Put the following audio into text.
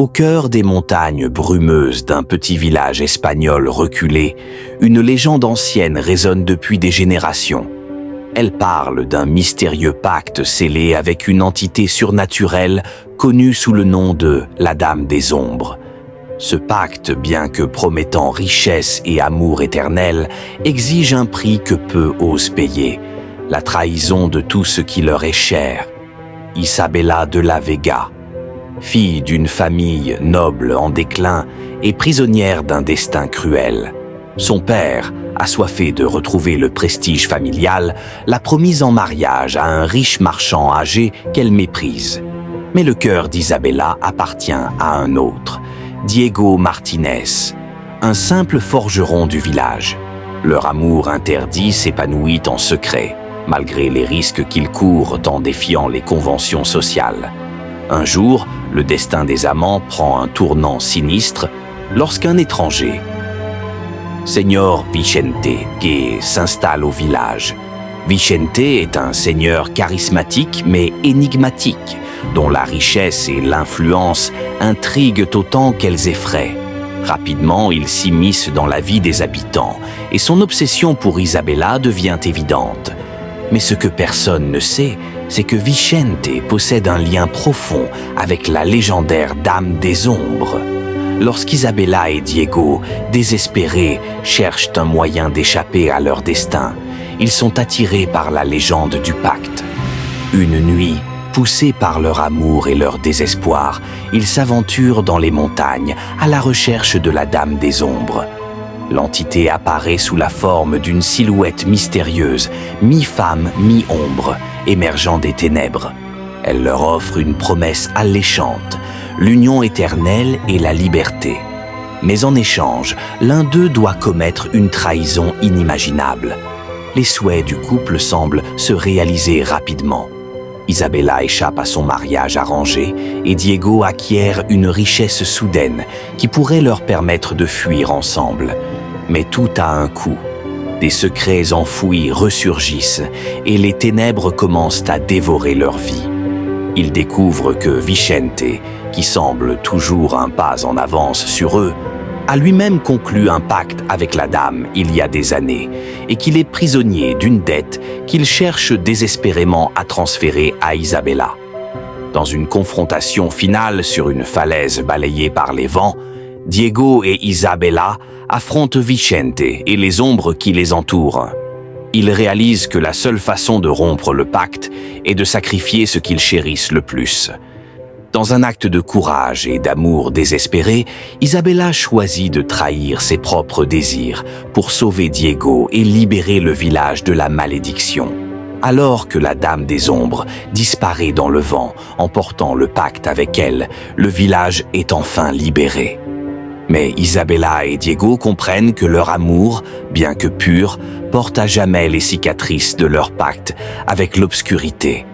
Au cœur des montagnes brumeuses d'un petit village espagnol reculé, une légende ancienne résonne depuis des générations. Elle parle d'un mystérieux pacte scellé avec une entité surnaturelle connue sous le nom de la Dame des Ombres. Ce pacte, bien que promettant richesse et amour éternel, exige un prix que peu osent payer, la trahison de tout ce qui leur est cher. Isabela de la Vega, fille d'une famille noble en déclin et prisonnière d'un destin cruel. Son père, assoiffé de retrouver le prestige familial, l'a promise en mariage à un riche marchand âgé qu'elle méprise. Mais le cœur d'Isabela appartient à un autre, Diego Martinez, un simple forgeron du village. Leur amour interdit s'épanouit en secret, malgré les risques qu'ils courent en défiant les conventions sociales. Un jour, le destin des amants prend un tournant sinistre lorsqu'un étranger, Señor Vicente, s'installe au village. Vicente est un seigneur charismatique mais énigmatique, dont la richesse et l'influence intriguent autant qu'elles effraient. Rapidement, il s'immisce dans la vie des habitants et son obsession pour Isabela devient évidente. Mais ce que personne ne sait, c'est que Vicente possède un lien profond avec la légendaire Dame des Ombres. Lorsqu'Isabela et Diego, désespérés, cherchent un moyen d'échapper à leur destin, ils sont attirés par la légende du pacte. Une nuit, poussés par leur amour et leur désespoir, ils s'aventurent dans les montagnes à la recherche de la Dame des Ombres. L'entité apparaît sous la forme d'une silhouette mystérieuse, mi-femme, mi-ombre, émergeant des ténèbres. Elle leur offre une promesse alléchante, l'union éternelle et la liberté. Mais en échange, l'un d'eux doit commettre une trahison inimaginable. Les souhaits du couple semblent se réaliser rapidement. Isabela échappe à son mariage arrangé et Diego acquiert une richesse soudaine qui pourrait leur permettre de fuir ensemble. Mais tout a un coût. Des secrets enfouis ressurgissent et les ténèbres commencent à dévorer leur vie. Ils découvrent que Vicente, qui semble toujours un pas en avance sur eux, a lui-même conclu un pacte avec la dame il y a des années et qu'il est prisonnier d'une dette qu'il cherche désespérément à transférer à Isabela. Dans une confrontation finale sur une falaise balayée par les vents, Diego et Isabela affrontent Vicente et les ombres qui les entourent. Ils réalisent que la seule façon de rompre le pacte est de sacrifier ce qu'ils chérissent le plus. Dans un acte de courage et d'amour désespéré, Isabela choisit de trahir ses propres désirs pour sauver Diego et libérer le village de la malédiction. Alors que la Dame des Ombres disparaît dans le vent, emportant le pacte avec elle, le village est enfin libéré. Mais Isabela et Diego comprennent que leur amour, bien que pur, porte à jamais les cicatrices de leur pacte avec l'obscurité.